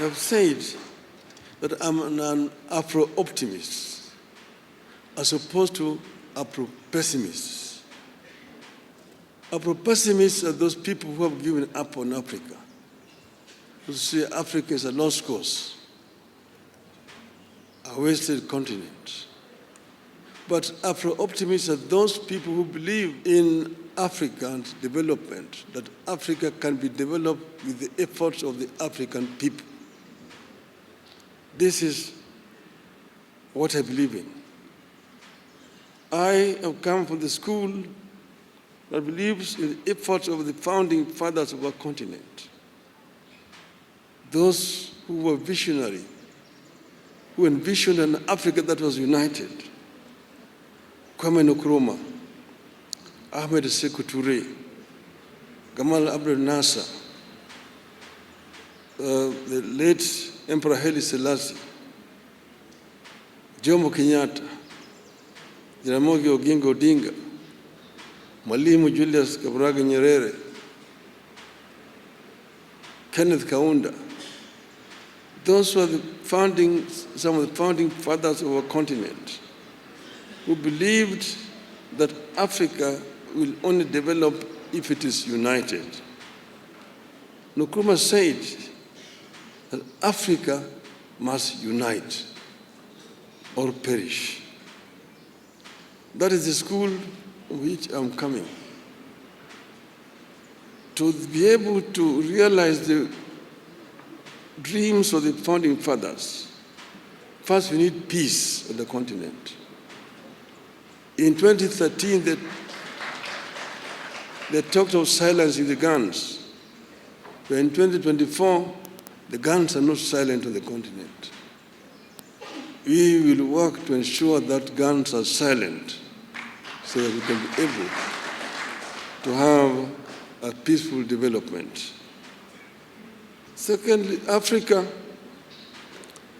have said that I'm an Afro-optimist as opposed to Afro-pessimists. Afro-pessimists are those people who have given up on Africa, who say Africa is a lost cause, a wasted continent. But Afro-optimists are those people who believe in African development, that Africa can be developed with the efforts of the African people. This is what I believe in. I have come from the school that believes in the efforts of the founding fathers of our continent, those who were visionary, who envisioned an Africa that was united. Kwame Nkrumah, Ahmed Sekou Touré, Gamal Abdel Nasser, the late Emperor Haile Selassie, Jomo Kenyatta, Jaramogi Oginga Odinga, Mwalimu Julius Kambarage Nyerere, Kenneth Kaunda. Those were some of the founding fathers of our continent, who believed that Africa will only develop if it is united. Nkrumah said that Africa must unite or perish. That is the school of which I'm coming. To be able to realize the dreams of the founding fathers, first we need peace on the continent. In 2013, they talked of silencing the guns. But in 2024, the guns are not silent on the continent. We will work to ensure that guns are silent so that we can be able to have a peaceful development. Secondly, Africa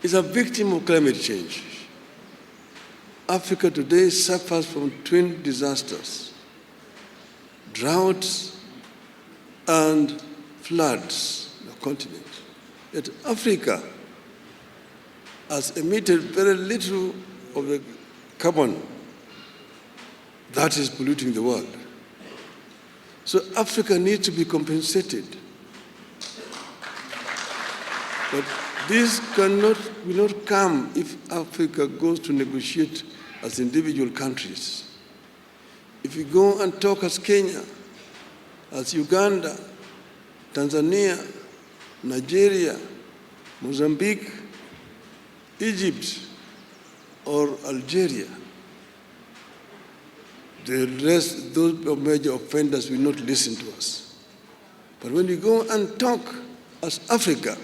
is a victim of climate change. Africa today suffers from twin disasters: droughts and floods on the continent. Yet Africa has emitted very little of the carbon that is polluting the world. So Africa needs to be compensated. But this will not come if Africa goes to negotiate as individual countries. If we go and talk as Kenya, as Uganda, Tanzania, Nigeria, Mozambique, Egypt, or Algeria, the rest, those major offenders will not listen to us. But when we go and talk as Africa,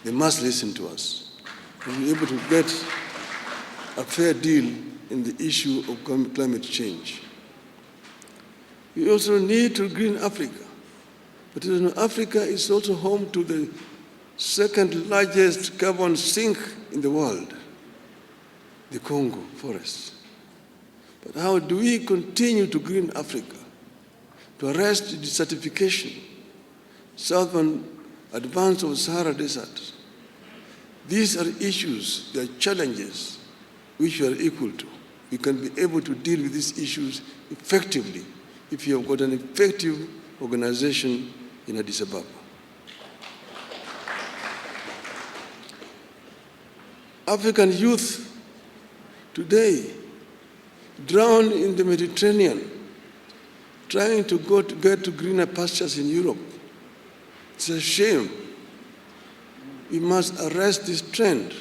they must listen to us. We'll be able to get a fair deal in the issue of climate change. We also need to green Africa. But you know, Africa is also home to the second largest carbon sink in the world, the Congo forest. But how do we continue to green Africa, to arrest desertification, southern advance of the Sahara Desert? These are issues, they are challenges which we are equal to. We can be able to deal with these issues effectively if you have got an effective organization in Addis Ababa. African youth today drown in the Mediterranean, trying to get to greener pastures in Europe. It's a shame. We must arrest this trend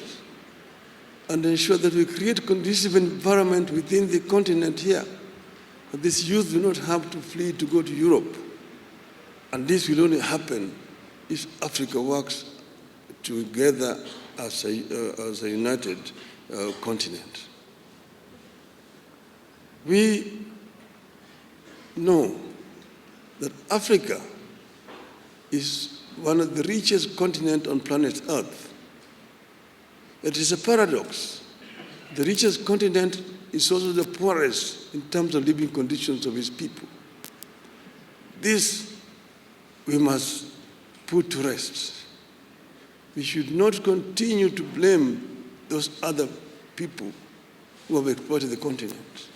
and ensure that we create a conducive environment within the continent here. That this youth do not have to flee to go to Europe. And this will only happen if Africa works together as a united continent. We know that Africa is one of the richest continents on planet Earth. It is a paradox. The richest continent is also the poorest in terms of living conditions of its people. This we must put to rest. we should not continue to blame those other people who have exploited the continent.